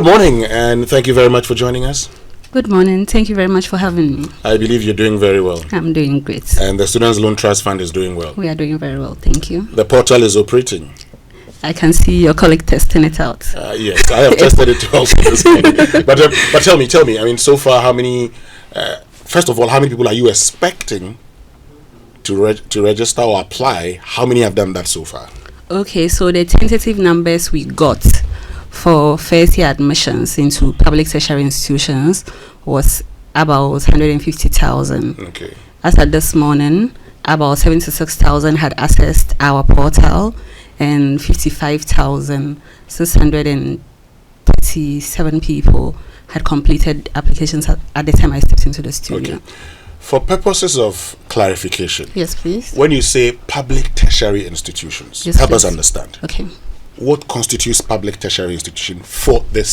Good morning, and thank you very much for joining us. Good morning. Thank you very much for having me. I believe you're doing very well. I'm doing great. And the Students' Loan Trust Fund is doing well. We are doing very well. Thank you. The portal is operating. I can see your colleague testing it out. Yes, I have tested it also this morning. But tell me. I mean, so far, how many? First of all, how many people are you expecting to register or apply? How many have done that so far? Okay, so the tentative numbers we got for first year admissions into public tertiary institutions was about 150,000. Okay. As at this morning, about 76,000 had accessed our portal, and 55,637 people had completed applications at the time I stepped into the studio. Okay. For purposes of clarification, Yes, please. when you say public tertiary institutions, Yes, help us please. understand. Okay. What constitutes public tertiary institution for the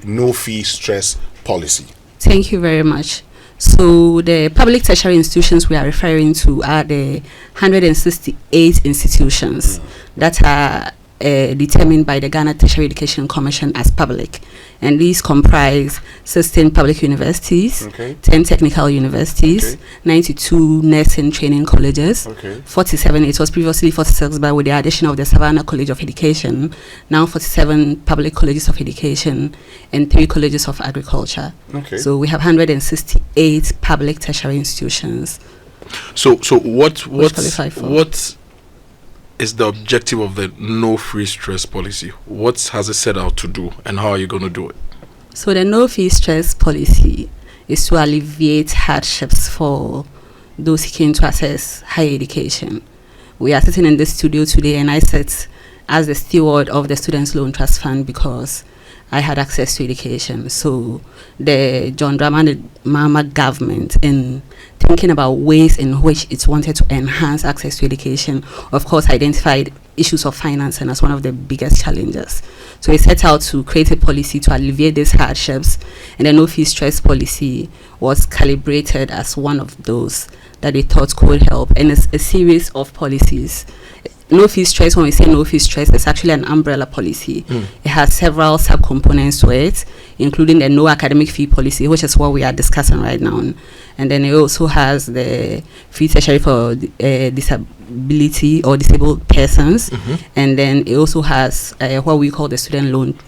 no fee stress policy? Thank you very much. So the public tertiary institutions we are referring to are the 168 institutions that are determined by the Ghana Tertiary Education Commission as public, and these comprise 16 public universities, 10 technical universities, 92 nursing training colleges, 47, it was previously 46, but with the addition of the Savannah College of Education, now 47 public colleges of education and 3 colleges of agriculture. So we have 168 public tertiary institutions. So what is the objective of the no free stress policy? What has it set out to do, and how are you going to do it? So the no fee stress policy is to alleviate hardships for those seeking to access higher education. We are sitting in this studio today, and I sit as the steward of the Students' Loan Trust Fund because I had access to education. So the John Dramani Mahama government, in thinking about ways in which it wanted to enhance access to education, of course identified issues of financing as one of the biggest challenges. So it set out to create a policy to alleviate these hardships, and the no fee stress policy was calibrated as one of those that they thought could help. And it's a series of policies. No fee stress, when we say no fee stress, it's actually an umbrella policy. It has several subcomponents to it, including the no academic fee policy, which is what we are discussing right now. And then it also has the free tertiary for disability or disabled persons. And then it also has what we call the Student Loan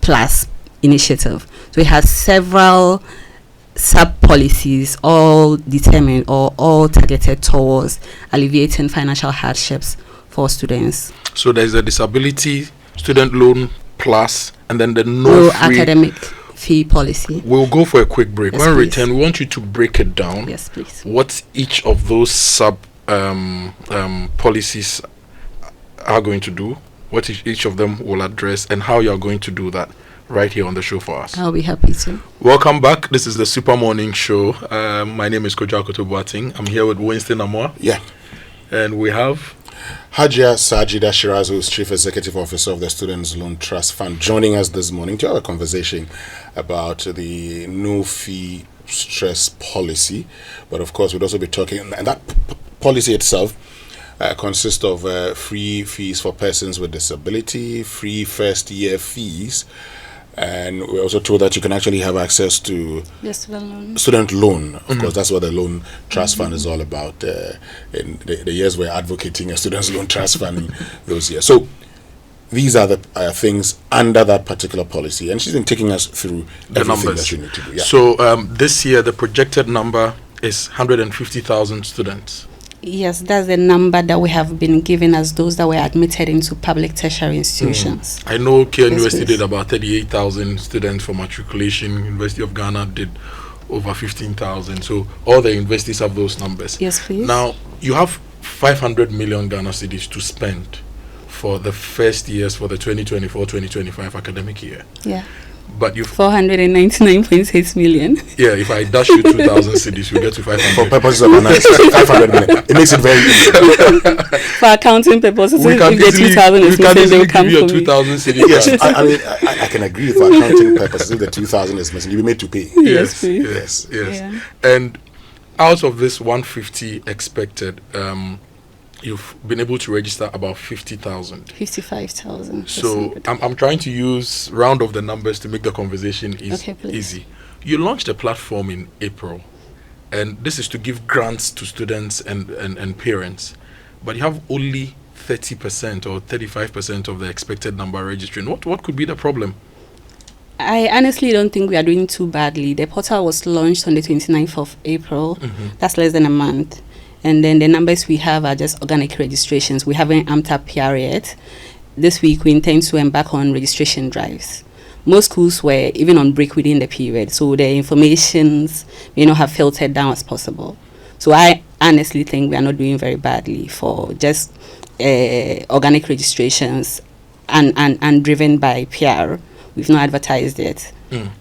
Plus initiative. So it has several sub-policies, all determined or all targeted towards alleviating financial hardships for students. So there's a disability student loan plus, and then the no free academic fee policy. We'll go for a quick break. Yes, when we please. return, we want you to break it down. Yes, please. What each of those sub policies are going to do, what each of them will address, and how you're going to do that right here on the show for us. I'll be happy to. Welcome back. This is the Super Morning Show. My name is Kojo Akoto Boateng. I'm here with Winston Amor. Yeah. And we have Hajia Sajida Shiraz, who is Chief Executive Officer of the Students' Loan Trust Fund, joining us this morning to have a conversation about the no fee stress policy. But of course, we'd also be talking, and that policy itself consists of free fees for persons with disability, free first year fees, and we're also told that you can actually have access to student loan. Of course, that's what the Loan Trust Fund is all about. In the years we're advocating a Students' Loan Trust Fund in those years. So these are the things under that particular policy, and she's been taking us through the everything numbers that you need to do. Yeah. So this year, the projected number is 150,000 students. Yes, that's the number that we have been given as those that were admitted into public tertiary institutions. I know KN Yes, University please. did about 38,000 students for matriculation. University of Ghana did over 15,000. So all the universities have those numbers. Yes, please. Now, you have 500 million Ghana cedis to spend for the first years for the 2024-2025 academic year. Yeah. But you 499.6 million. Yeah, if I dash you 2,000 cedis, you get to 500. For purposes of analysis, 500 million. It makes it very easy. For accounting purposes, We can if the easily 2,000 is missing, they will come give you for a me. 2,000 cedis. Yes, I mean, I can agree for accounting purposes. If the 2,000 is missing, you'll be made to pay. Yes, please. Yes. Yeah. And out of this 150 expected, you've been able to register about 50,000. 55,000. So I'm trying to use round of the numbers to make the conversation easy. You launched a platform in April, and this is to give grants to students and parents, but you have only 30% or 35% of the expected number registering. What could be the problem? I honestly don't think we are doing too badly. The portal was launched on the 29th of April. That's less than a month. And then the numbers we have are just organic registrations. We haven't amped up PR yet. This week we intend to embark on registration drives. Most schools were even on break within the period, so the informations may not have filtered down as possible. So I honestly think we are not doing very badly for just organic registrations and driven by PR. We've not advertised it.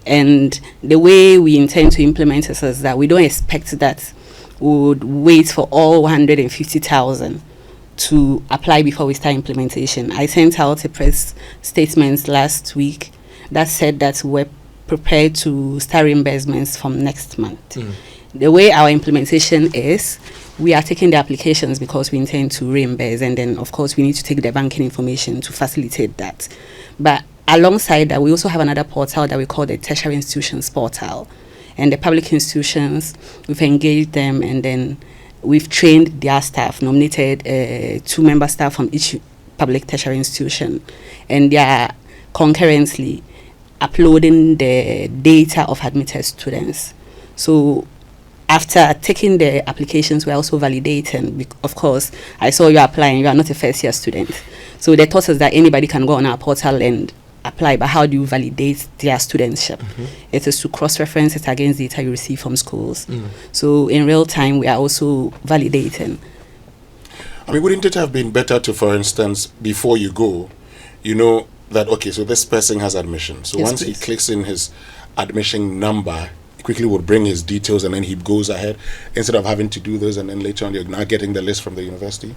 And the way we intend to implement this is that we don't expect that we would wait for all 150,000 to apply before we start implementation. I sent out a press statement last week that said that we're prepared to start reimbursements from next month. The way our implementation is, we are taking the applications because we intend to reimburse, and then of course we need to take the banking information to facilitate that. But alongside that, we also have another portal that we call the tertiary institutions portal. And the public institutions, we've engaged them, and then we've trained their staff, nominated 2 member staff from each public tertiary institution, and they are concurrently uploading the data of admitted students. So after taking the applications, we're also validating. Of course, I saw you applying, you are not a first-year student. So the thought is that anybody can go on our portal and apply, but how do you validate their studentship? It is to cross-reference it against data you receive from schools. So in real time, we are also validating. I mean, wouldn't it have been better to, for instance, before you go, you know that, okay, so this person has admission. So yes, once please. he clicks in his admission number, he quickly would bring his details, and then he goes ahead, instead of having to do this, and then later on you're now getting the list from the university?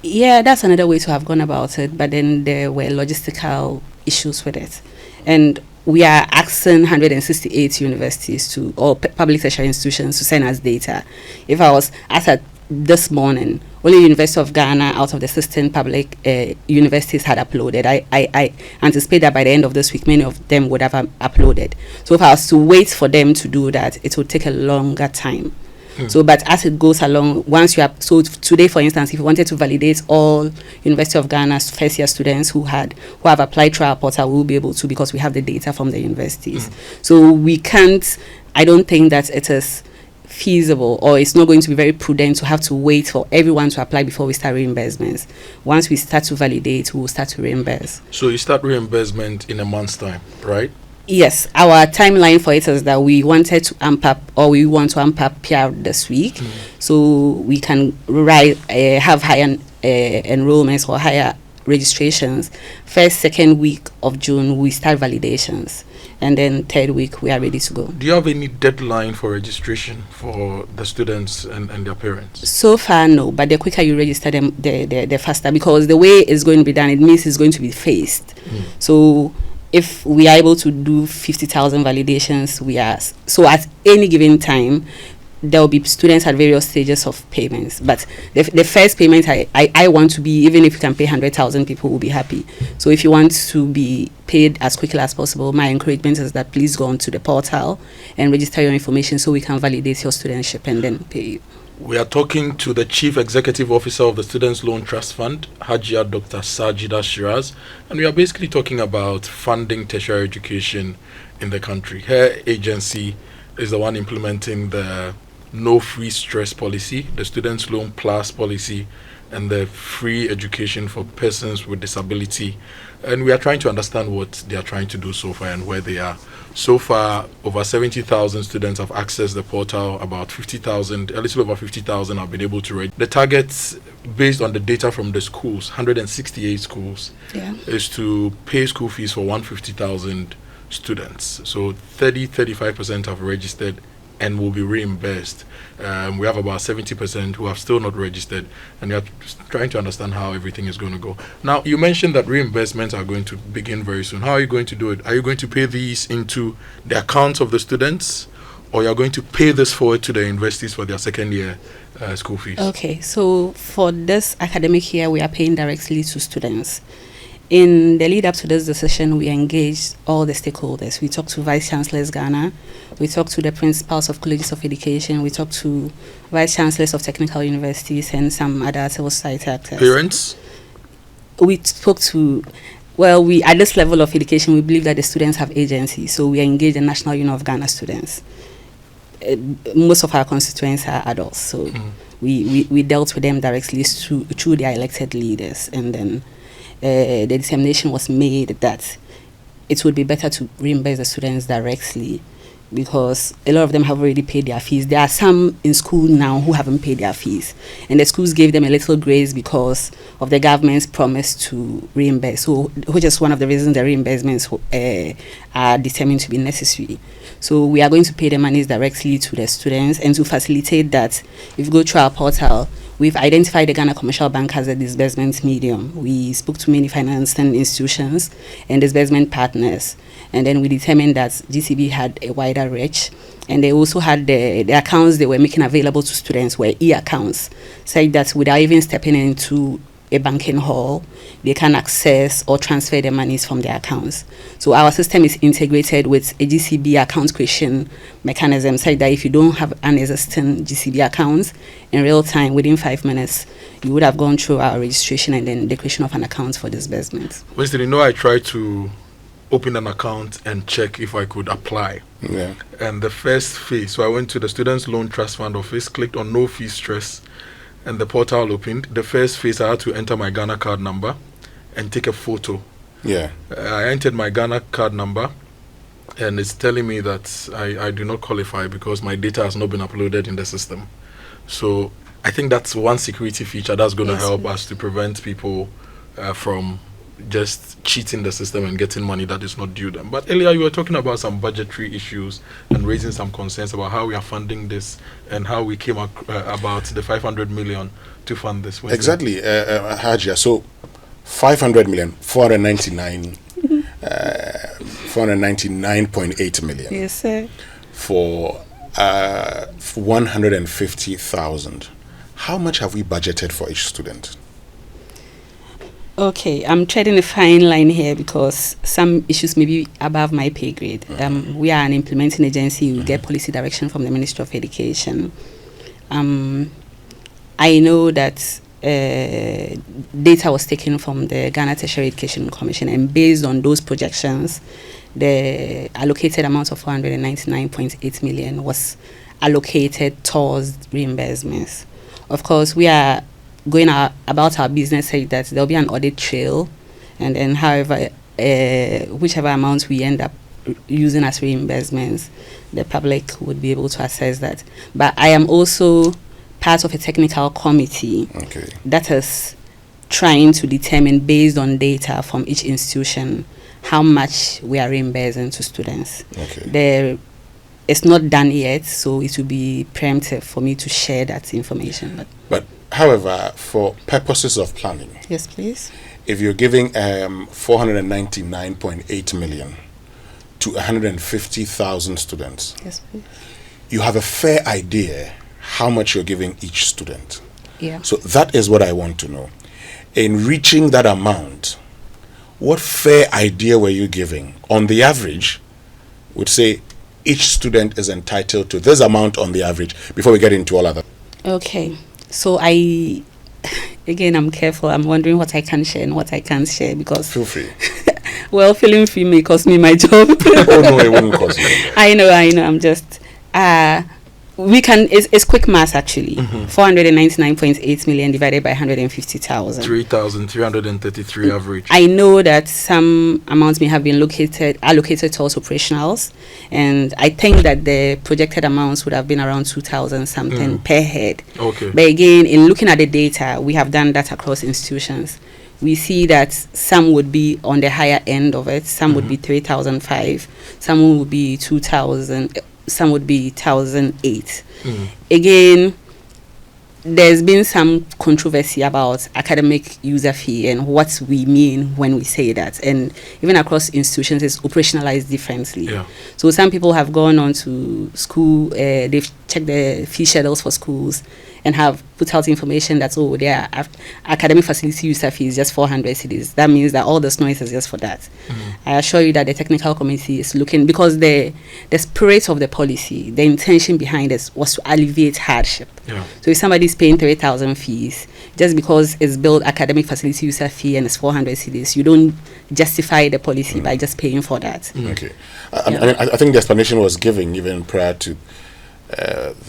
Yeah, that's another way to have gone about it, but then there were logistical issues with it. And we are asking 168 universities to, or public tertiary institutions, to send us data. If I was asked at this morning, only University of Ghana out of the 16 public universities had uploaded. I anticipate that by the end of this week, many of them would have uploaded. So if I was to wait for them to do that, it would take a longer time. So, but as it goes along, once you have, so today, for instance, if you wanted to validate all University of Ghana's first-year students who have applied through our portal, we'll be able to, because we have the data from the universities. So we can't, I don't think that it is feasible, or it's not going to be very prudent to have to wait for everyone to apply before we start reimbursements. Once we start to validate, we'll start to reimburse. So you start reimbursement in a month's time, right? Yes, our timeline for it is that we wanted to amp up, or we want to amp up PR this week, so we can have higher enrollments or higher registrations. First, second week of June, we start validations, and then third week, we are ready to go. Do you have any deadline for registration for the students and their parents? So far, no, but the quicker you register them, the faster, because the way it's going to be done, it means it's going to be phased. So if we are able to do 50,000 validations, we are, so at any given time, there will be students at various stages of payments. But the first payment I want to be, even if you can pay 100,000 people, will be happy. So if you want to be paid as quickly as possible, my encouragement is that please go onto the portal and register your information so we can validate your studentship and then pay you. We are talking to the Chief Executive Officer of the Students Loan Trust Fund, Hajia Dr. Sajida Shiraz, and we are basically talking about funding tertiary education in the country. Her agency is the one implementing the no free stress policy, the Students Loan Plus policy, and the free education for persons with disability. And we are trying to understand what they are trying to do so far and where they are. So far, over 70,000 students have accessed the portal. About 50,000, a little over 50,000 have been able to read. The targets, based on the data from the schools, 168 schools, is to pay school fees for 150,000 students. So 35% have registered and will be reimbursed. We have about 70% who have still not registered, and we are trying to understand how everything is going to go. Now, you mentioned that reimbursements are going to begin very soon. How are you going to do it? Are you going to pay these into the accounts of the students, or you're going to pay this forward to the universities for their second year school fees? Okay, so for this academic year, we are paying directly to students. In the lead up to this decision, we engaged all the stakeholders. We talked to Vice Chancellors Ghana, we talked to the principals of colleges of education, we talked to Vice Chancellors of technical universities and some other civil society actors. Parents? We spoke to, we at this level of education, we believe that the students have agency, so we engage the National Union of Ghana students. Most of our constituents are adults, so we dealt with them directly through their elected leaders, and then the determination was made that it would be better to reimburse the students directly, because a lot of them have already paid their fees. There are some in school now who haven't paid their fees, and the schools gave them a little grace because of the government's promise to reimburse, which is one of the reasons the reimbursements are determined to be necessary. So we are going to pay the monies directly to the students, and to facilitate that, if you go through our portal, we've identified the Ghana Commercial Bank as a disbursement medium. We spoke to many financing institutions and disbursement partners, and then we determined that GCB had a wider reach, and they also had the accounts they were making available to students were e-accounts, so that without even stepping into a banking hall, they can access or transfer their monies from their accounts. So our system is integrated with a GCB account creation mechanism, so that if you don't have an existing GCB account, in real time, within 5 minutes, you would have gone through our registration and then the creation of an account for disbursement. Winston, I tried to open an account and check if I could apply. Yeah. And the first phase, so I went to the Students Loan Trust Fund office, clicked on no fee stress, and the portal opened. The first phase, I had to enter my Ghana card number and take a photo. Yeah. I entered my Ghana card number, and it's telling me that I do not qualify because my data has not been uploaded in the system. So I think that's one security feature that's going to help us to prevent people from just cheating the system and getting money that is not due them. But earlier you were talking about some budgetary issues and raising some concerns about how we are funding this and how we came about the 500 million to fund this. Exactly, Hajia. So 500 million, 499.8 million. Yes, sir. For 150,000. How much have we budgeted for each student? Okay, I'm treading a fine line here because some issues may be above my pay grade. We are an implementing agency. We get policy direction from the Ministry of Education. I know that data was taken from the Ghana Tertiary Education Commission, and based on those projections, the allocated amount of 499.8 million was allocated towards reimbursements. Of course, we are going about our business so that there'll be an audit trail, and then however whichever amount we end up using as reimbursements, the public would be able to assess that. But I am also part of a technical committee that is trying to determine, based on data from each institution, how much we are reimbursing to students. It's not done yet, so it will be preemptive for me to share that information. But however, for purposes of planning, yes, please. If you're giving 499.8 million to 150,000 students, yes, please, you have a fair idea how much you're giving each student. Yeah. So that is what I want to know. In reaching that amount, what fair idea were you giving? On the average, would say each student is entitled to this amount on the average, before we get into all other. Okay. So again, I'm careful. I'm wondering what I can share and what I can't share, because feel free. Well, feeling free may cost me my job. Oh no, it wouldn't cost you. I know. I'm just we can. It's quick math actually. 499.8 million divided by 150,000. 3,333 average. I know that some amounts may have been allocated towards operationals, and I think that the projected amounts would have been around 2,000 something per head. Okay. But again, in looking at the data, we have done that across institutions. We see that some would be on the higher end of it. Some would be 3,005. Some would be 2,000. Some would be 1,008. Again, there's been some controversy about academic user fee and what we mean when we say that, and even across institutions it's operationalized differently. Yeah. So some people have gone on to school, they've checked the fee schedules for schools and have put out information that their academic facility user fee is just 400 cedis. That means that all this noise is just for that. I assure you that the technical committee is looking, because the spirit of the policy, the intention behind this was to alleviate hardship. Yeah. So if somebody is paying 3,000 fees, just because it's billed academic facility user fee and it's 400 cedis, you don't justify the policy by just paying for that. Okay. I think the explanation was given even prior to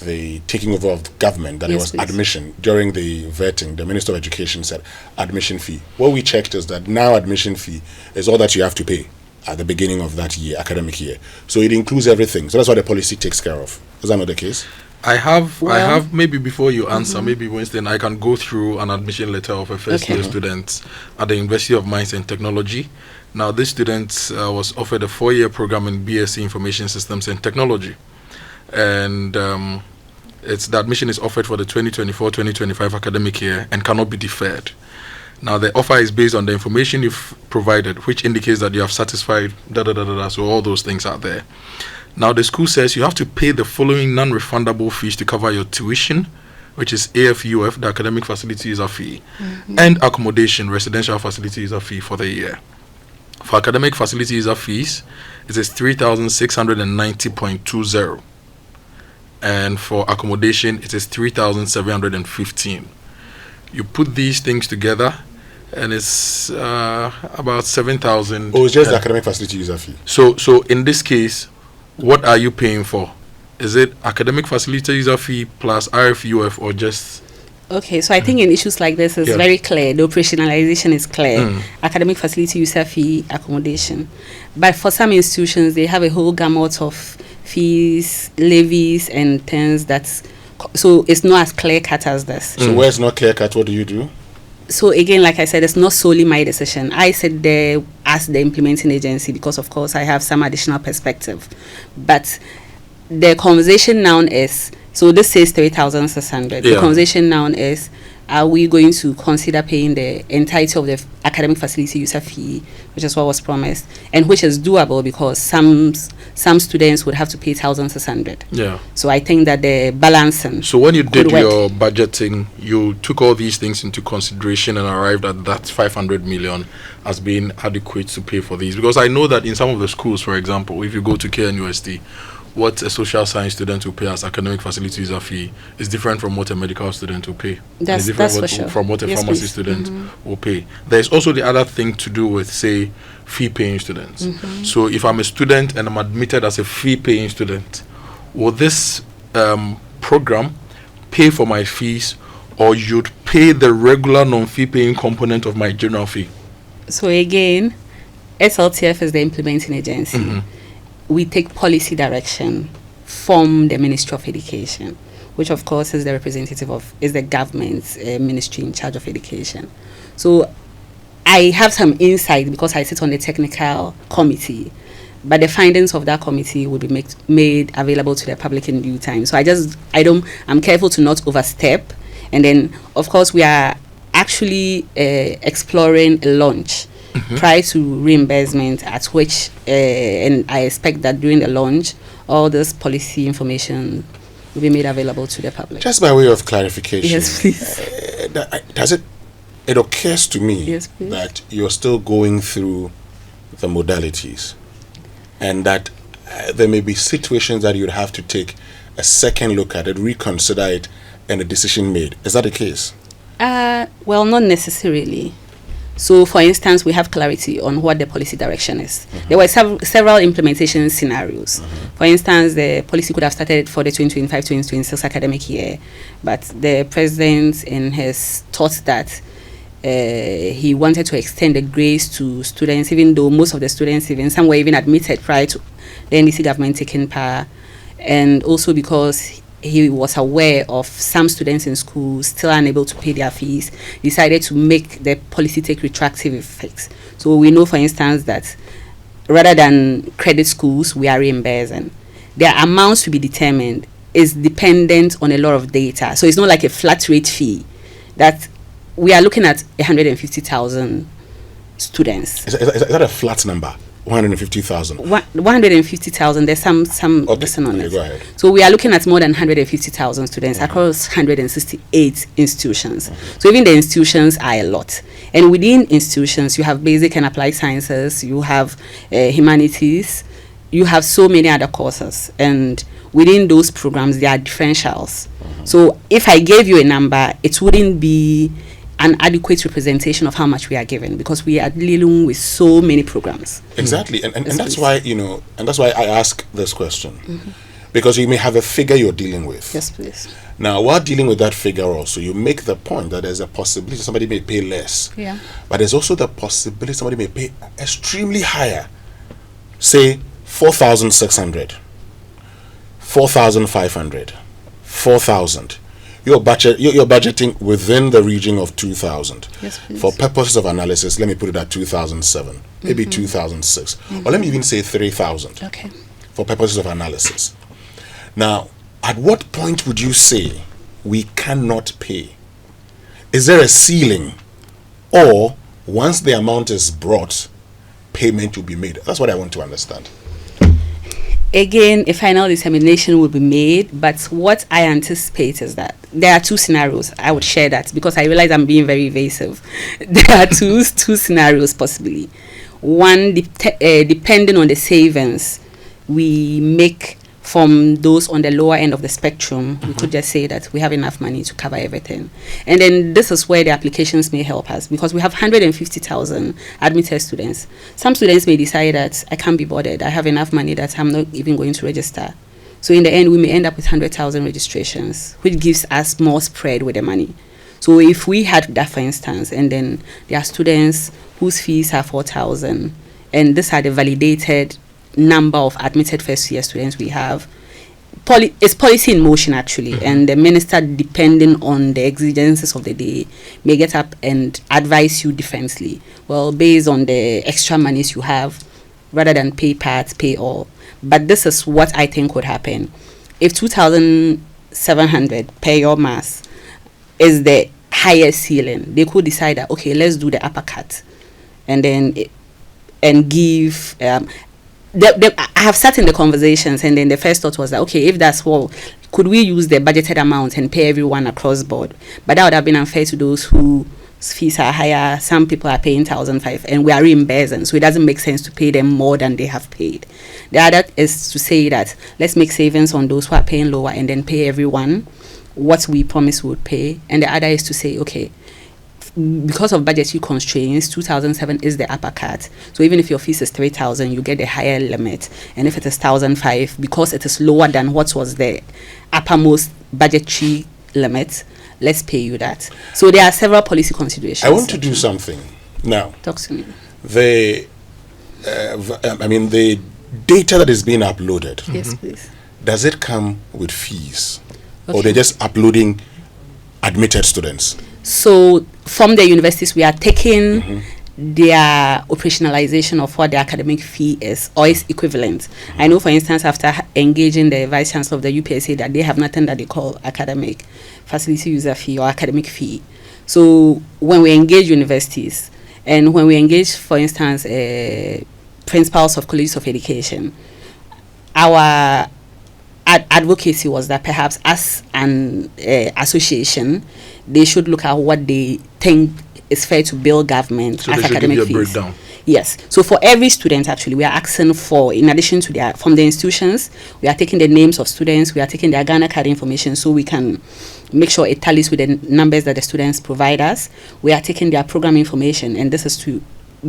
the taking over of the government, that it was admission. During the vetting, the Minister of Education said admission fee. What we checked is that now admission fee is all that you have to pay at the beginning of that year, academic year. So it includes everything. So that's what the policy takes care of. Is that not the case? I have maybe before you answer, maybe Wednesday, I can go through an admission letter of a first year student at the University of Mines and Technology. Now, this student was offered a 4-year program in BSc Information Systems and Technology. And the admission is offered for the 2024-2025 academic year and cannot be deferred. Now, the offer is based on the information you've provided, which indicates that you have satisfied so all those things are there. Now, the school says you have to pay the following non-refundable fees to cover your tuition, which is AFUF, the academic facility user fee, and accommodation, residential facility user fee for the year. For academic facility user fees, it is 3,690.20. And for accommodation, it is 3,715. You put these things together, and it's about 7,000. Oh, it's just the academic facility user fee. So in this case, what are you paying for? Is it academic facility user fee plus RFUF, or just? Okay, so I think in issues like this, it's very clear. The operationalization is clear. Academic facility user fee, accommodation. But for some institutions, they have a whole gamut of fees, levies, and things so it's not as clear cut as this. So where it's not clear cut, what do you do? So again, like I said, it's not solely my decision. I said there as the implementing agency because, of course, I have some additional perspective. But the conversation now is, so this says 3,600. The conversation now is, are we going to consider paying the entirety of the academic facility user fee, which is what was promised, and which is doable because some students would have to pay 1,600. Yeah. So I think that the balancing. So when you did your budgeting, you took all these things into consideration and arrived at that 500 million as being adequate to pay for these. Because I know that in some of the schools, for example, if you go to KNUST, what a social science student will pay as academic facility user fee is different from what a medical student will pay. That's for sure. From what a pharmacy student will pay. There's also the other thing to do with, say, fee-paying students. So if I'm a student and I'm admitted as a fee-paying student, will this program pay for my fees, or you'd pay the regular non-fee-paying component of my general fee? So again, SLTF is the implementing agency. We take policy direction from the Ministry of Education, which of course is the representative is the government's ministry in charge of education. So I have some insight because I sit on the technical committee, but the findings of that committee will be made available to the public in due time. So I'm careful to not overstep. And then of course we are actually exploring a launch prior to reimbursement, at which and I expect that during the launch all this policy information will be made available to the public. Just by way of clarification, yes, please. It occurs to me please. that you're still going through the modalities, and that there may be situations that you'd have to take a second look at it, reconsider it, and a decision made. Is that the case? Well, not necessarily. So, for instance, we have clarity on what the policy direction is. There were several implementation scenarios. For instance, the policy could have started for the 2025-2026 academic year, but the president, in his thoughts that he wanted to extend the grace to students, even though most of the students, even some were even admitted prior to the NDC government taking power, and also because he was aware of some students in school still unable to pay their fees, decided to make the policy take retroactive effects. So we know, for instance, that rather than credit schools, we are reimbursing. There are amounts to be determined. is dependent on a lot of data. So it's not like a flat rate fee. That we are looking at 150,000 students. Is that a flat number? 150,000. 150,000. There's some lesson on it. Go ahead. So we are looking at more than 150,000 students across 168 institutions. So even the institutions are a lot. And within institutions, you have basic and applied sciences, you have humanities, you have so many other courses. And within those programs, there are differentials. So if I gave you a number, it wouldn't be an adequate representation of how much we are given, because we are dealing with so many programs. Exactly, and that's why, and that's why I ask this question, because you may have a figure you're dealing with. Yes, please. Now, while dealing with that figure also, you make the point that there's a possibility somebody may pay less. Yeah. But there's also the possibility somebody may pay extremely higher, say 4,600, 4,500, 4,000. You're budgeting within the region of 2,000. Yes, please. For purposes of analysis, let me put it at 2007, maybe 2006, or let me even say 3,000. Okay. For purposes of analysis. Now, at what point would you say we cannot pay? Is there a ceiling, or once the amount is brought, payment will be made? That's what I want to understand. Again, a final determination will be made, but what I anticipate is that there are two scenarios. I would share that because I realize I'm being very evasive. There are two scenarios possibly. One, depending on the savings we make from those on the lower end of the spectrum, we could just say that we have enough money to cover everything. And then this is where the applications may help us, because we have 150,000 admitted students. Some students may decide that I can't be bothered, I have enough money that I'm not even going to register. So in the end, we may end up with 100,000 registrations, which gives us more spread with the money. So if we had that, for instance, and then there are students whose fees are 4,000, and these are the validated number of admitted first year students we have, it's policy in motion actually, and the minister, depending on the exigencies of the day, may get up and advise you differently. Well, based on the extra monies you have, rather than pay parts, pay all. But this is what I think would happen. If 2,700 per your mass is the highest ceiling, they could decide that, okay, let's do the upper cut, and then give I have sat in the conversations, and then the first thought was that, okay, if that's all, could we use the budgeted amount and pay everyone across board? But that would have been unfair to those whose fees are higher. Some people are paying 1,500 and we are reimbursing, so it doesn't make sense to pay them more than they have paid. The other is to say that let's make savings on those who are paying lower and then pay everyone what we promised we would pay. And the other is to say, okay, because of budgetary constraints, 2,007 is the upper cut. So even if your fees is 3,000, you get the higher limit. And if it is 1,005, because it is lower than what was the uppermost budgetary limit, let's pay you that. So there are several policy considerations. I want to do something now. Talk to me. The data that is being uploaded. Yes, please. Does it come with fees, Okay. or they're just uploading admitted students? So from the universities, we are taking their operationalization of what the academic fee is or its equivalent. I know, for instance, after engaging the Vice Chancellor of the UPSA, that they have nothing that they call academic facility user fee or academic fee. So when we engage universities, and when we engage, for instance, principals of colleges of education, our advocacy was that perhaps as an association, they should look at what they think is fair to bill government So as they should academic give you a fees. breakdown. Yes. So for every student, actually, we are asking for, in addition to their, from the institutions, we are taking the names of students, we are taking their Ghana card information so we can make sure it tallies with the numbers that the students provide us. We are taking their program information, and this is to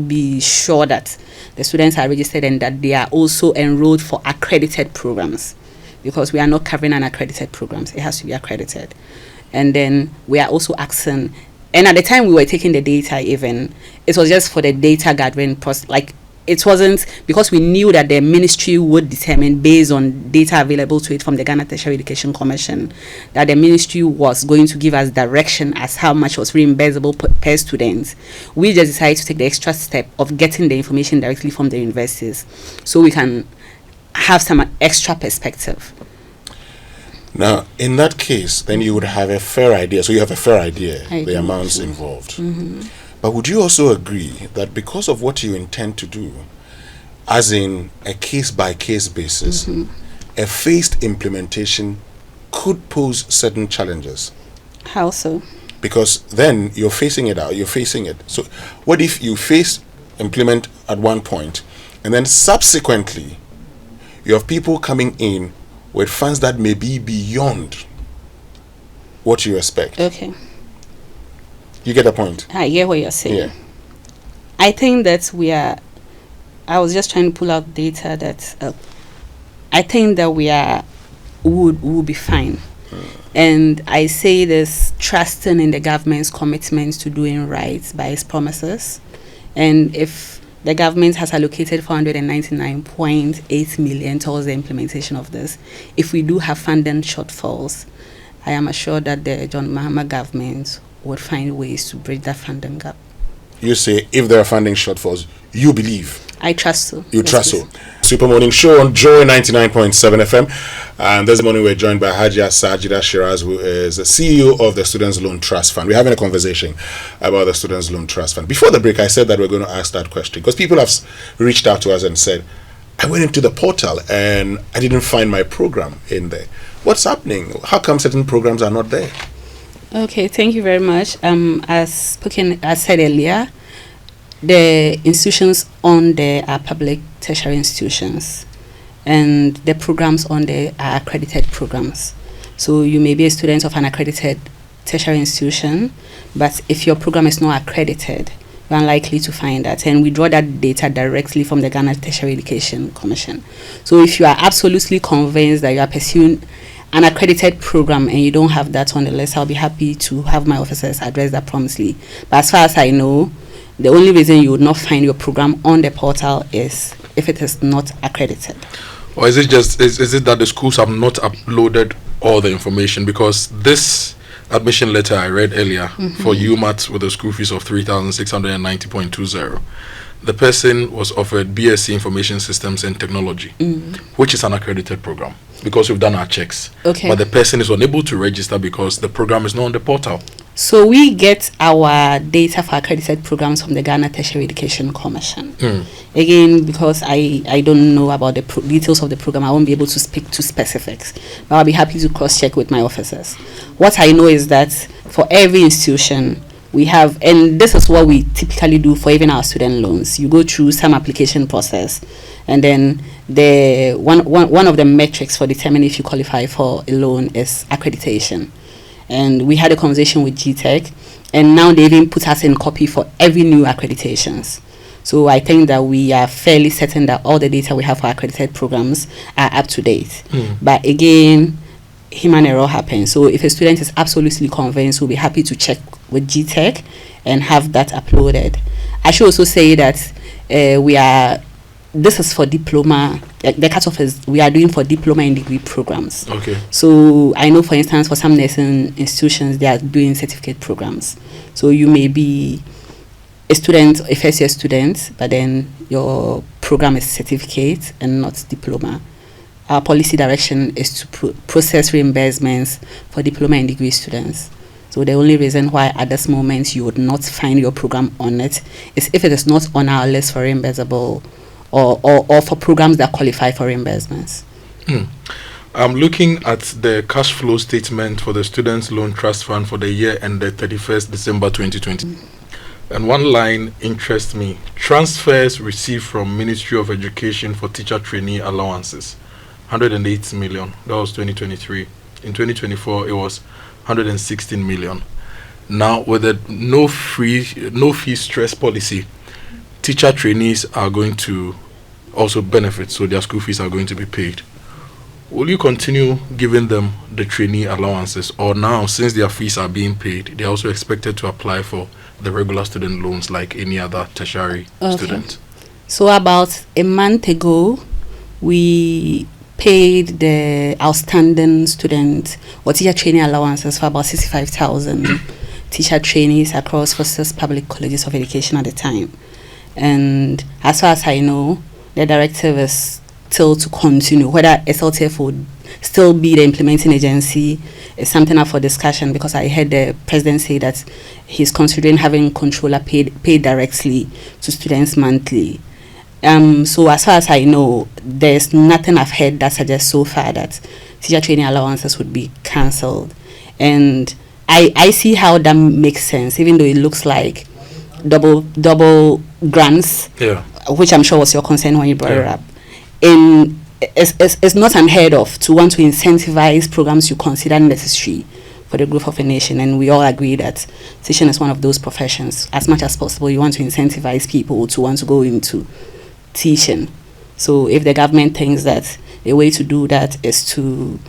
be sure that the students are registered and that they are also enrolled for accredited programs, because we are not covering unaccredited programs. It has to be accredited. And then we are also asking, and at the time we were taking the data, even, it was just for the data gathering process. Like, it wasn't, because we knew that the ministry would determine based on data available to it from the Ghana Tertiary Education Commission, that the ministry was going to give us direction as how much was reimbursable per student. We just decided to take the extra step of getting the information directly from the universities so we can have some extra perspective. Now, in that case, then you would have a fair idea. So you have a fair idea the amounts involved. But would you also agree that because of what you intend to do, as in a case-by-case basis, a phased implementation could pose certain challenges? How so? Because then you're facing it. So what if you implement at one point, and then subsequently you have people coming in with funds that may be beyond what you expect? Okay. You get the point? I get what you're saying. Yeah. I think that I was just trying to pull out data that I think that would be fine. And I say this trusting in the government's commitment to doing right by its promises. And if the government has allocated 499.8 million towards the implementation of this, if we do have funding shortfalls, I am assured that the John Mahama government would find ways to bridge that funding gap. You say if there are funding shortfalls, you believe? I trust so. You Yes, trust please. so. Super Morning Show on Joy 99.7 FM. And this morning we're joined by Hajia Sajida Shiraz, who is the CEO of the Students' Loan Trust Fund. We're having a conversation about the Students' Loan Trust Fund. Before the break, I said that we're going to ask that question because people have reached out to us and said, I went into the portal and I didn't find my program in there. What's happening? How come certain programs are not there? Okay, thank you very much. As said earlier, the institutions on there are public tertiary institutions, and the programs on there are accredited programs. So you may be a student of an accredited tertiary institution, but if your program is not accredited, you're unlikely to find that. And we draw that data directly from the Ghana Tertiary Education Commission. So if you are absolutely convinced that you are pursuing an accredited program and you don't have that on the list, I'll be happy to have my officers address that promptly. But as far as I know, the only reason you would not find your program on the portal is if it is not accredited. Or is it that the schools have not uploaded all the information? Because this admission letter I read earlier for UMAT with a school fees of 3,690.20, the person was offered BSc Information Systems and Technology, which is an accredited program, because we've done our checks. Okay. But the person is unable to register because the program is not on the portal. So we get our data for accredited programs from the Ghana Tertiary Education Commission. Again, because I don't know about the details of the program, I won't be able to speak to specifics. But I'll be happy to cross-check with my officers. What I know is that for every institution, we have, and this is what we typically do for even our student loans. You go through some application process, and then the one of the metrics for determining if you qualify for a loan is accreditation. And we had a conversation with GTech, and now they even put us in copy for every new accreditations. So I think that we are fairly certain that all the data we have for accredited programs are up to date. But again, human error happens. So if a student is absolutely convinced, we'll be happy to check with GTech and have that uploaded. I should also say that this is for diploma. The cutoff is we are doing for diploma and degree programs. Okay. So I know, for instance, for some nursing institutions, they are doing certificate programs. So you may be a student, a first year student, but then your program is certificate and not diploma. Our policy direction is to process reimbursements for diploma and degree students. So the only reason why at this moment you would not find your program on it is if it is not on our list for reimbursable or for programs that qualify for reimbursements. I'm looking at the cash flow statement for the Students' Loan Trust Fund for the year ended 31st December 2020. And one line interests me. Transfers received from Ministry of Education for teacher trainee allowances, 108 million. That was 2023. In 2024, it was 116 million. Now, with the no fee stress policy, teacher trainees are going to also benefit, so their school fees are going to be paid. Will you continue giving them the trainee allowances, or now, since their fees are being paid, they're also expected to apply for the regular student loans like any other tertiary student? So about a month ago, we paid the outstanding student or teacher training allowances for about 65,000 teacher trainees across 46 public colleges of education at the time. And as far as I know, the directive is still to continue. Whether SLTF would still be the implementing agency is something up for discussion, because I heard the president say that he's considering having controller paid directly to students monthly. So as far as I know, there's nothing I've heard that suggests so far that teacher training allowances would be cancelled. And I see how that makes sense, even though it looks like double grants, which I'm sure was your concern when you brought it up. It's not unheard of to want to incentivize programs you consider necessary for the growth of a nation, and we all agree that teaching is one of those professions. As much as possible, you want to incentivize people to want to go into teaching. So if the government thinks that a way to do that is to,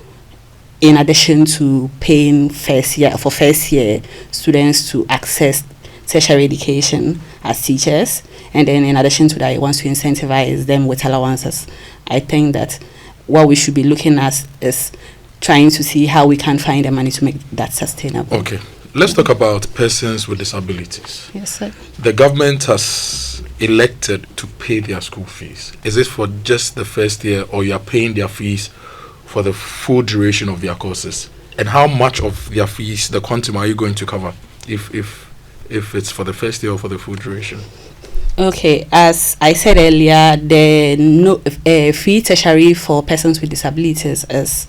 in addition to paying first year students to access tertiary education as teachers, and then in addition to that, it wants to incentivize them with allowances, I think that what we should be looking at is trying to see how we can find the money to make that sustainable. Okay, let's talk about persons with disabilities. Yes, sir. The government has elected to pay their school fees. Is it for just the first year, or you are paying their fees for the full duration of their courses? And how much of their fees, the quantum, are you going to cover if it's for the first year or for the full duration? Okay, as I said earlier, the free tertiary for persons with disabilities is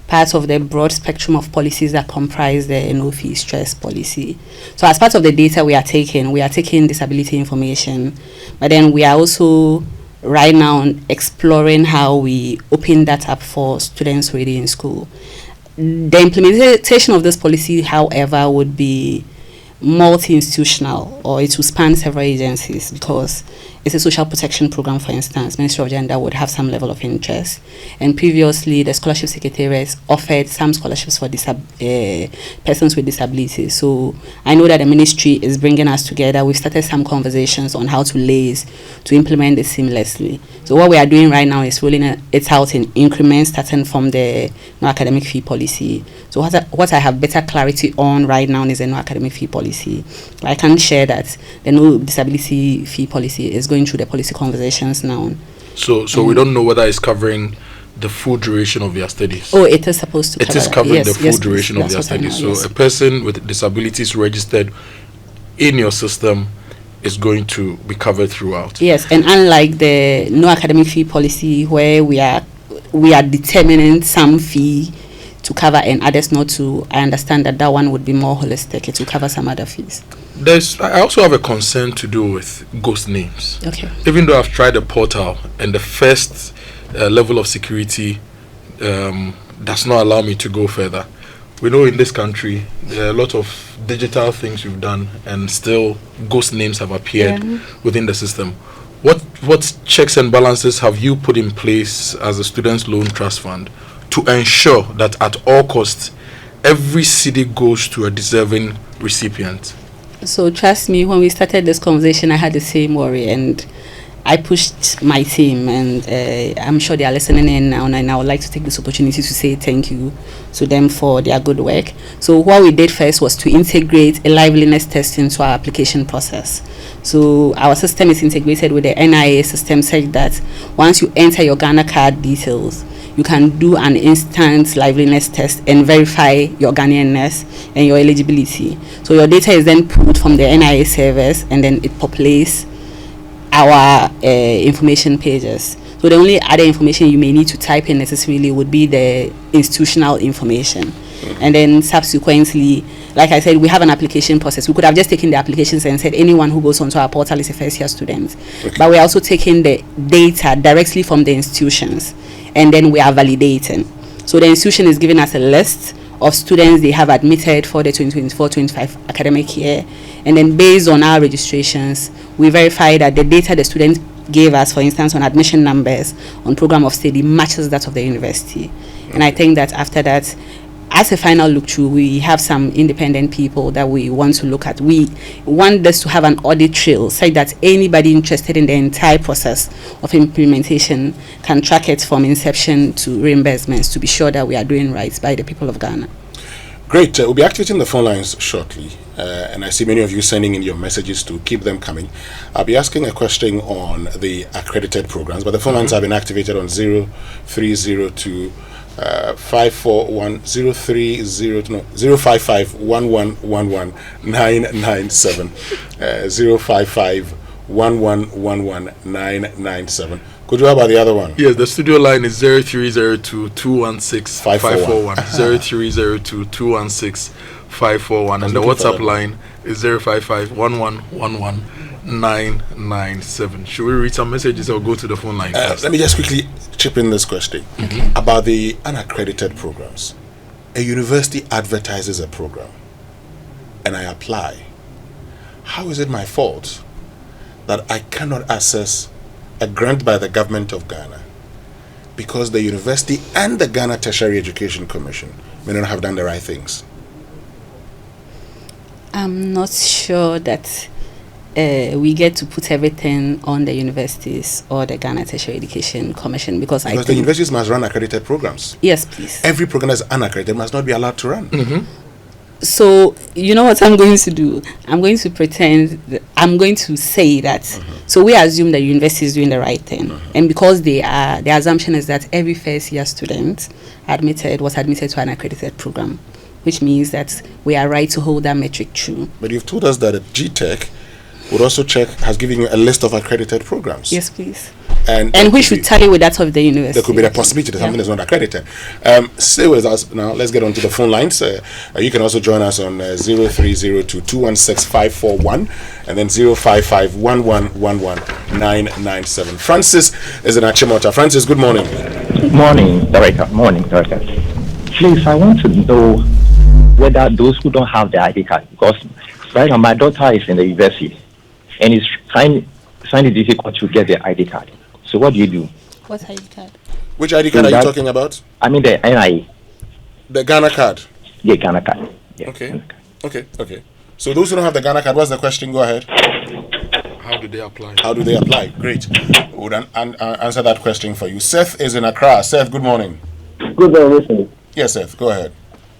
part of the broad spectrum of policies that comprise the no fee stress policy. So as part of the data we are taking disability information, but then we are also right now exploring how we open that up for students already in school. The implementation of this policy, however, would be multi-institutional, or it will span several agencies, because it's a social protection program. For instance, Ministry of Gender would have some level of interest, and previously the scholarship secretariat offered some scholarships for persons with disabilities. So I know that the ministry is bringing us together. We've started some conversations on how to implement it seamlessly. So what we are doing right now is rolling it out in increments, starting from the no academic fee policy. So what I have better clarity on right now is the no academic fee policy. I can share that the no disability fee policy is going through the policy conversations now. So we don't know whether it's covering the full duration of their studies. Oh, it is supposed to cover. It is covering the full duration of their studies. So a person with disabilities registered in your system is going to be covered throughout. Yes, and unlike the no academic fee policy, where we are determining some fee to cover and others not to, I understand that one would be more holistic. It will cover some other fees. I also have a concern to do with ghost names. Okay. Even though I've tried the portal, and the first level of security does not allow me to go further. We know in this country there are a lot of digital things we've done, and still ghost names have appeared within the system. What checks and balances have you put in place as a Students' Loan Trust Fund to ensure that at all costs every cedi goes to a deserving recipient? So trust me, when we started this conversation, I had the same worry, and I pushed my team, and I'm sure they are listening in now, and I would like to take this opportunity to say thank you to them for their good work. So what we did first was to integrate a liveliness test into our application process. So our system is integrated with the NIA system, such that once you enter your Ghana card details, you can do an instant liveliness test and verify your Ghanaianness and your eligibility. So your data is then pulled from the NIA servers, and then it populates our information pages. So the only other information you may need to type in necessarily would be the institutional information. And then subsequently, like I said, we have an application process. We could have just taken the applications and said anyone who goes onto our portal is a first-year student. Okay. But we're also taking the data directly from the institutions, and then we are validating. So the institution is giving us a list of students they have admitted for the 2024-25 academic year, and then based on our registrations, we verify that the data the student gave us, for instance, on admission numbers, on program of study, matches that of the university. And I think that after that, as a final look through, we have some independent people that we want to look at. We want this to have an audit trail, so that anybody interested in the entire process of implementation can track it from inception to reimbursements, to be sure that we are doing right by the people of Ghana. Great. We'll be activating the phone lines shortly, and I see many of you sending in your messages to keep them coming. I'll be asking a question on the accredited programs, but the phone lines have been activated on 0302 54103 no 0551111 0551111 Could you have about the other one? Yes, the studio line is 0302 216 541. 0302 216 541. And the WhatsApp line is 055 997. Should we read some messages or go to the phone line first? Let me just quickly chip in this question about the unaccredited programs. A university advertises a program and I apply. How is it my fault that I cannot access a grant by the government of Ghana because the university and the Ghana Tertiary Education Commission may not have done the right things? I'm not sure that we get to put everything on the universities or the Ghana Tertiary Education Commission because I think the universities must run accredited programs. Yes, please. Every program that's unaccredited must not be allowed to run. So you know what I'm going to do? I'm going to I'm going to say that. So we assume the university is doing the right thing, and because the assumption is that every first year student was admitted to an accredited program, which means that we are right to hold that metric true. But you've told us that a GTech would also has given you a list of accredited programs. Yes, please. And we should tally with that of the university. There could be the possibility that something is not accredited. Stay with us now. Let's get on to the phone lines. You can also join us on 0302 216 541 and then 055 997. Francis is in Achimota. Francis, good morning. Morning, Director. Please, I want to know whether those who don't have the ID card, because right now my daughter is in the university and it's finding it difficult to get the ID card. So what do you do? What ID card? Which ID card are you talking about? I mean the NIE. The Ghana card? Yeah, Ghana card. Yeah, okay. Ghana card. Okay. So those who don't have the Ghana card, what's the question? Go ahead. How do they apply? Great. We'll answer that question for you. Seth is in Accra. Seth, good morning. Good morning. Yes, Seth, go ahead.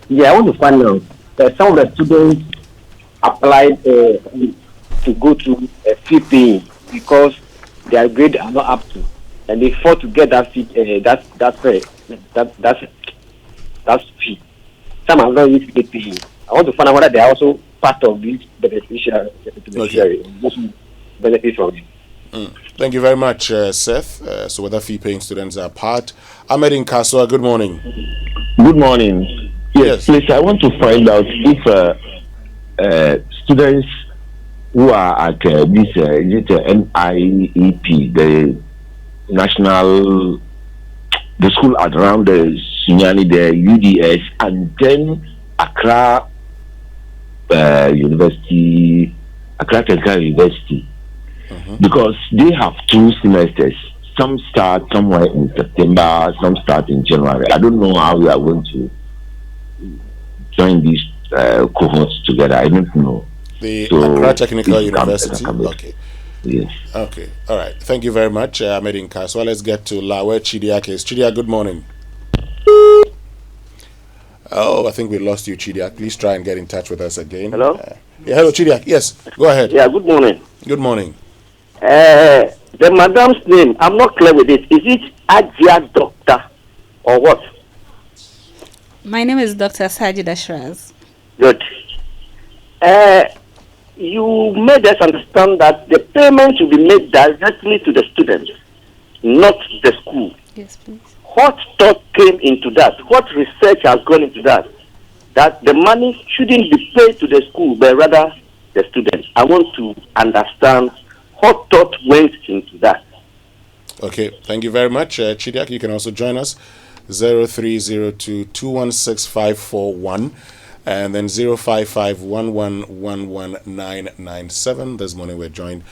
Yeah, I want to find out that some of the students applied to go to a fee paying because their grade are not up to, and they fought to get that fee. That's fee. Some are not used to paying. I want to find out whether they are also part of this beneficiary. Benefit from it. Thank you very much, Seth. So whether fee-paying students are part. Ahmed in Kaswa, good morning. Good morning. Yes, please, I want to find out if students who are at this NIEP, the school at around the Sunyani, the UDS, and then Accra University, Accra Technical University, because they have 2 semesters. Some start somewhere in September, some start in January. I don't know how we are going to join these cohorts together. I don't know. The Accra Technical University. Okay. Yes. Okay. All right. Thank you very much, Ahmed in Kaswa. Let's get to Lawe Chidiak. Chidiak, good morning. Oh, I think we lost you, Chidiak. Please try and get in touch with us again. Hello? Hello, Chidiak. Yes, go ahead. Yeah, good morning. Good morning. The madam's name, I'm not clear with it. Is it Ajia Doctor or what? My name is Dr. Sajida Shiraz. Good. You made us understand that the payment will be made directly to the students, not the school. Yes, please. What thought came into that? What research has gone into that? That the money shouldn't be paid to the school, but rather the students. I want to understand what thought went into that. Okay, thank you very much. Chidiak, you can also join us. 0302 216 541 and then 055 997. This morning we're joined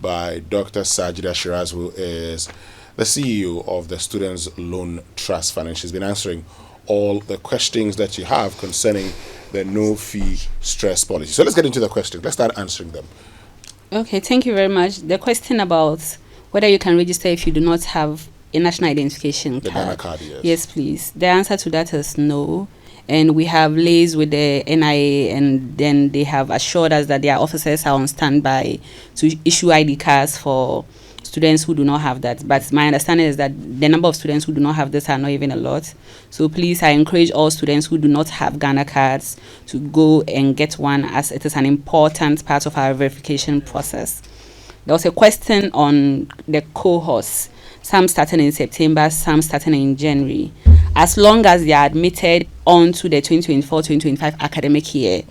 by Dr. Sajida Shiraz, who is the CEO of the Students Loan Trust Fund, and she's been answering all the questions that you have concerning the no fee stress policy. So let's get into the questions. Let's start answering them. Okay, thank you very much. The question about whether you can register if you do not have a national identification The card. Ghana card, yes. Yes, please. The answer to that is no. And we have liaised with the NIA, and then they have assured us that their officers are on standby to issue ID cards for students who do not have that. But my understanding is that the number of students who do not have this are not even a lot. So please, I encourage all students who do not have Ghana cards to go and get one, as it is an important part of our verification process. There was a question on the cohorts, some starting in September, some starting in January. As long as they are admitted onto the 2024-2025 academic year,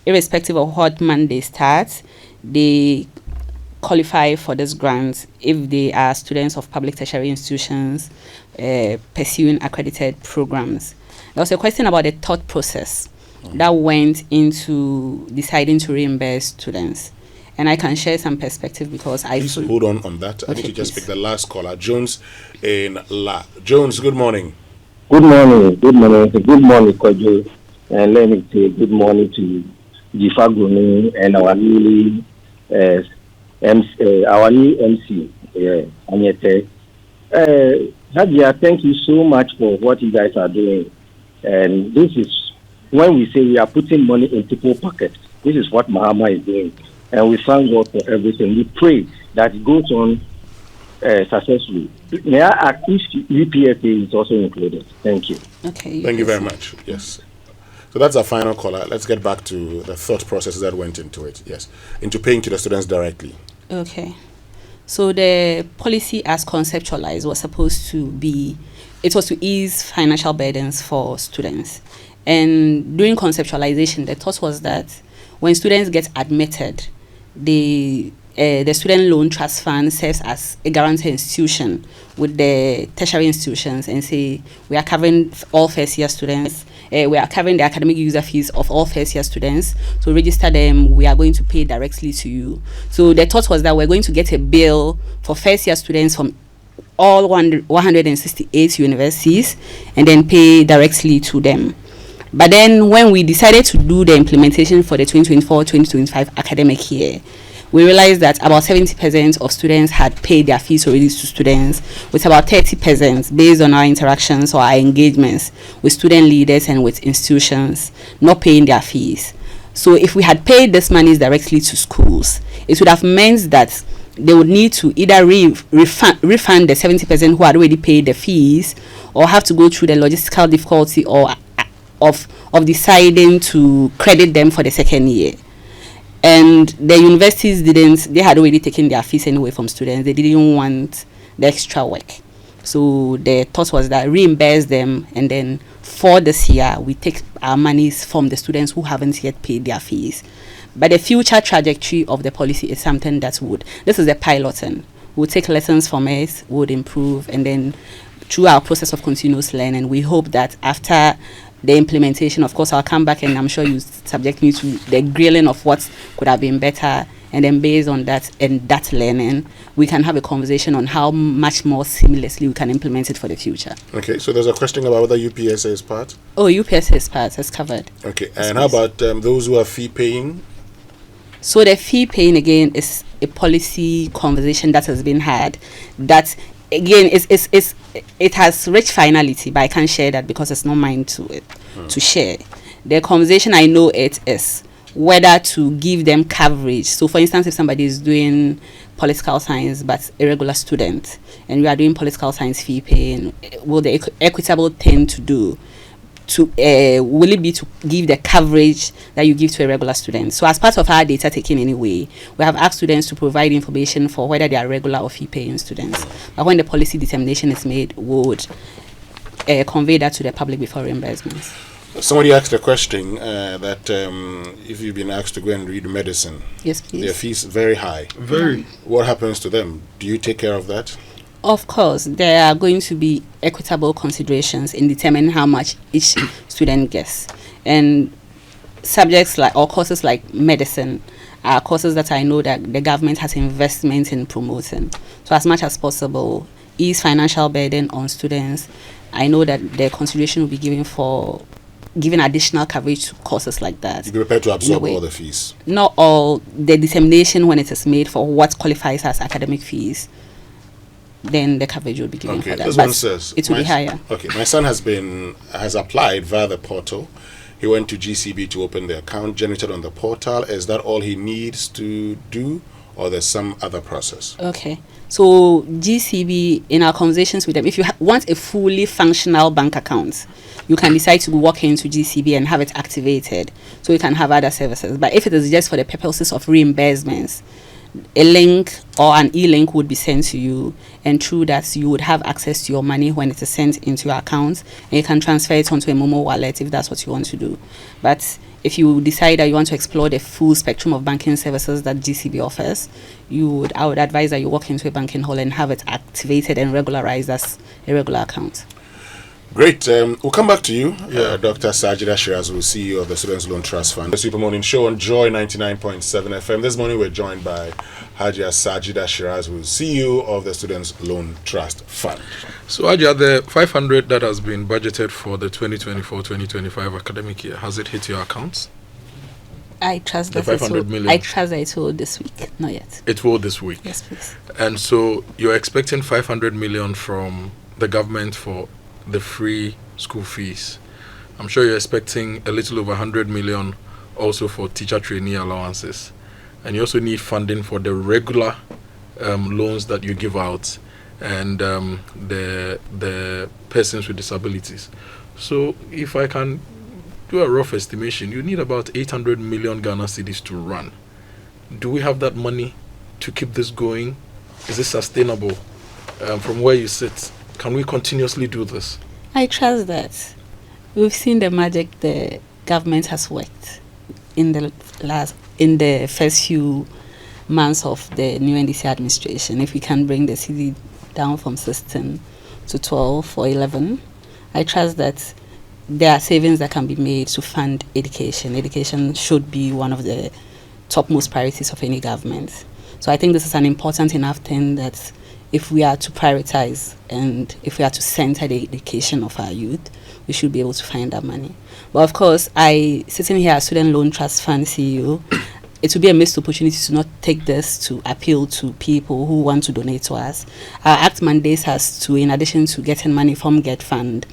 irrespective of what month they start, they qualify for this grant if they are students of public tertiary institutions pursuing accredited programs. There was a question about the thought process that went into deciding to reimburse students. And I can share some perspective because Please hold on that. Okay, I need to just please. pick the last caller, Jones in La. Jones, good morning. Good morning. Good morning. Good morning, Kojo. And let me say good morning to Jifaguni and our new MC, Anyete. Hajia, thank you so much for what you guys are doing. And this is when we say we are putting money in people's pockets. This is what Mahama is doing. And we thank God for everything. We pray that it goes on successfully. May I ask if UPSA is also included? Thank you. Okay. Thank you very much. Yes. So that's our final caller. Let's get back to the thought processes that went into it. Yes. Into paying to the students directly. Okay. So the policy as conceptualized was supposed to be, it was to ease financial burdens for students. And during conceptualization, the thought was that when students get admitted, the student loan trust fund serves as a guarantor institution with the tertiary institutions and say we are covering all first year students, we are covering the academic user fees of all first year students. To register them, we are going to pay directly to you. So the thought was that we're going to get a bill for first year students from all 168 universities and then pay directly to them. But then when we decided to do the implementation for the 2024-2025 academic year, we realized that about 70% of students had paid their fees already to students, with about 30% based on our interactions or our engagements with student leaders and with institutions not paying their fees. So if we had paid this money directly to schools, it would have meant that they would need to either refund the 70% who had already paid the fees, or have to go through the logistical difficulty or of deciding to credit them for the second year. And the universities they had already taken their fees anyway from students. They didn't want the extra work. So the thought was that reimburse them, and then for this year, we take our monies from the students who haven't yet paid their fees. But the future trajectory of the policy is something that this is the piloting. We'll take lessons from it, would improve, and then through our process of continuous learning, we hope that after the implementation, of course, I'll come back and I'm sure you subject me to the grilling of what could have been better. And then based on that and that learning, we can have a conversation on how much more seamlessly we can implement it for the future. Okay, so there's a question about whether UPSA is part. Oh, UPSA is part, that's covered. Okay, and how about those who are fee paying? So the fee paying, again, is a policy conversation that has been had. That, again, it has rich finality, but I can't share that because it's not mine to share. The conversation, I know it is whether to give them coverage. So, for instance, if somebody is doing political science but a regular student, and we are doing political science fee paying, will the equitable thing to do will it be to give the coverage that you give to a regular student? So as part of our data taking anyway, we have asked students to provide information for whether they are regular or fee paying students. But when the policy determination is made, we would convey that to the public before reimbursement. Somebody asked a question that if you've been asked to go and read medicine, yes, please. Their fees very high. Very. What happens to them? Do you take care of that? Of course, there are going to be equitable considerations in determining how much each student gets. And subjects like, or courses like medicine, are courses that I know that the government has investment in promoting. So as much as possible, ease financial burden on students. I know that the consideration will be given for giving additional coverage to courses like that. You'll be prepared to absorb all the fees? Not all. The determination when it is made for what qualifies as academic fees, then the coverage will be given for that. This but one says it will be higher. Okay, my son has applied via the portal. He went to GCB to open the account generated on the portal. Is that all he needs to do, or there's some other process? Okay. So GCB, in our conversations with them, if you want a fully functional bank account, you can decide to walk into GCB and have it activated so you can have other services. But if it is just for the purposes of reimbursements, a link or an e-link would be sent to you, and through that you would have access to your money when it is sent into your account, and you can transfer it onto a Momo wallet if that's what you want to do. But if you decide that you want to explore the full spectrum of banking services that GCB offers, I would advise that you walk into a banking hall and have it activated and regularized as a regular account. Great. We'll come back to you, Dr. Sajida Shiraz, who is CEO of the Students Loan Trust Fund. The Super Morning Show on Joy 99.7 FM. This morning we're joined by Hajia Sajida Shiraz, who is CEO of the Students Loan Trust Fund. So Hajia, the 500 that has been budgeted for the 2024-2025 academic year, has it hit your accounts? I trust the that 500 million. I trust that it will this week. Not yet. It will this week. Yes, please. And so you're expecting 500 million from the government for the free school fees. I'm sure you're expecting a little over 100 million also for teacher trainee allowances. And you also need funding for the regular loans that you give out and the persons with disabilities. So if I can do a rough estimation, you need about 800 million Ghana cedis to run. Do we have that money to keep this going? Is it sustainable from where you sit? Can we continuously do this? I trust that. We've seen the magic the government has worked in the first few months of the new NDC administration. If we can bring the CD down from 16 to 12 or 11, I trust that there are savings that can be made to fund education. Education should be one of the topmost priorities of any government. So I think this is an important enough thing that if we are to prioritize and if we are to center the education of our youth, we should be able to find that money. But of course, sitting here as Student Loan Trust Fund CEO, it would be a missed opportunity to not take this to appeal to people who want to donate to us. Our Act mandates us to, in addition to getting money from Get Fund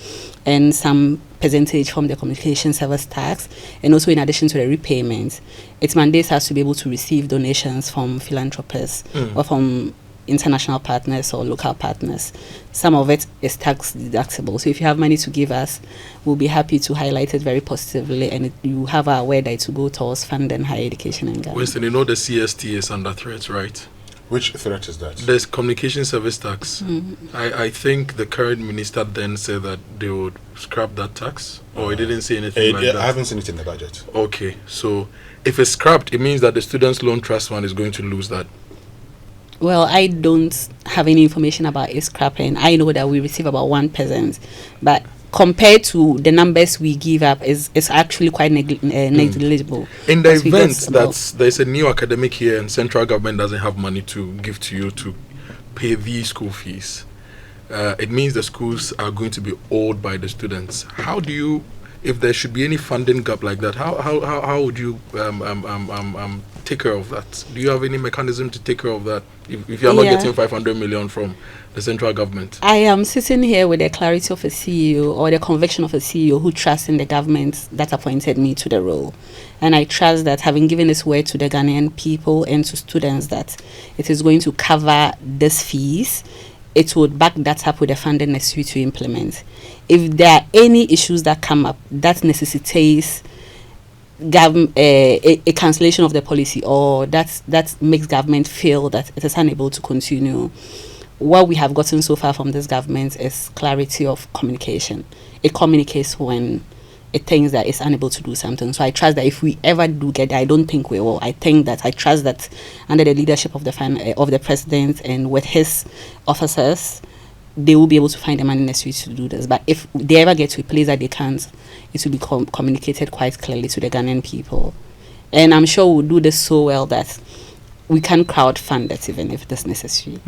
and some percentage from the communication service tax, and also in addition to the repayment, it mandates us to be able to receive donations from philanthropists or from international partners or local partners. Some of it is tax deductible. So if you have money to give us, we'll be happy to highlight it very positively, and you have our word that to go towards funding higher education in Ghana. Winston, you know the CST is under threat, right? Which threat is that? There's communication service tax. I think the current minister then said that they would scrap that tax, or he didn't say anything like that. I haven't seen it in the budget. Okay, so if it's scrapped, it means that the Students Loan Trust Fund is going to lose that. Well, I don't have any information about it scrapping. I know that we receive about 1%, but compared to the numbers we give up, it's actually quite negligible. In the event that there's a new academic year and central government doesn't have money to give to you to pay these school fees, it means the schools are going to be owed by the students. How do you, if there should be any funding gap like that, how would you take care of that? Do you have any mechanism to take care of that if you are not getting 500 million from the central government? I am sitting here with the clarity of a CEO or the conviction of a CEO who trusts in the government that appointed me to the role. And I trust that, having given this word to the Ghanaian people and to students, that it is going to cover these fees, it would back that up with the funding necessary to implement. If there are any issues that come up that necessitates a cancellation of the policy, or that makes government feel that it is unable to continue, what we have gotten so far from this government is clarity of communication. It communicates when it thinks that it's unable to do something. So I trust that if we ever do get there, I don't think we will. I trust that under the leadership of the president and with his officers, they will be able to find the money necessary to do this. But if they ever get to a place that they can't, it will be communicated quite clearly to the Ghanaian people. And I'm sure we'll do this so well that we can crowdfund it even if it is necessary.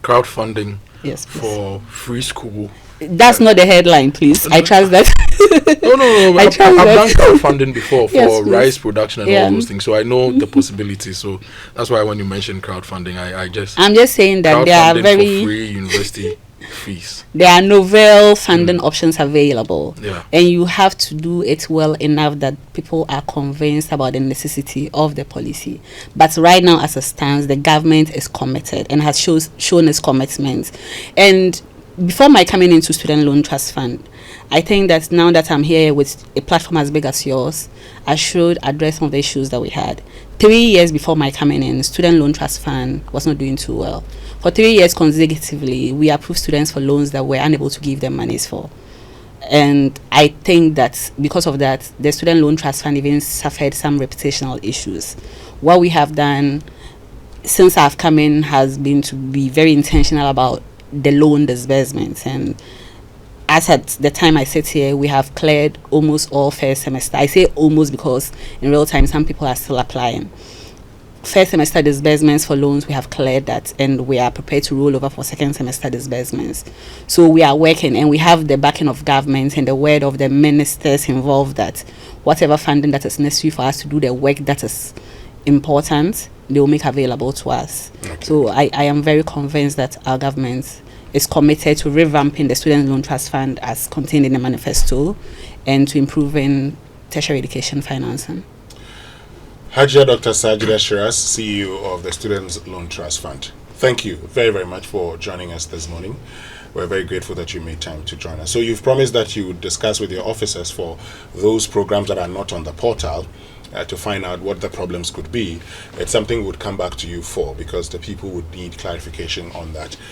Crowdfunding, yes, please, for free school. That's not the headline, please. I trust that. No. I've done crowdfunding before for yes, rice production and all those things, so I know the possibilities. So that's why when you mention crowdfunding, I'm just saying that they are very for free university fees. There are novel funding options available, Yeah. and you have to do it well enough that people are convinced about the necessity of the policy. But right now, as it stands, the government is committed and has shown its commitment. And before my coming into Student Loan Trust Fund, I think that now that I'm here with a platform as big as yours, I should address some of the issues that we had. 3 years before my coming in, Student Loan Trust Fund was not doing too well. For 3 years consecutively, we approved students for loans that we're unable to give them monies for. And I think that because of that, the Student Loan Trust Fund even suffered some reputational issues. What we have done since I've come in has been to be very intentional about the loan disbursements. And as at the time I sit here, we have cleared almost all first semester. I say almost because in real time, some people are still applying. First semester disbursements for loans, we have cleared that, and we are prepared to roll over for second semester disbursements. So we are working, and we have the backing of government and the word of the ministers involved that whatever funding that is necessary for us to do the work that is important, they will make available to us. Okay. So I am very convinced that our government is committed to revamping the Student Loan Trust Fund as contained in the manifesto and to improving tertiary education financing. Hajia Dr. Sajida Shiraz, CEO of the Students Loan Trust Fund. Thank you very, very much for joining us this morning. We're very grateful that you made time to join us. So you've promised that you would discuss with your officers for those programs that are not on the portal to find out what the problems could be. It's something we would come back to you for because the people would need clarification on that.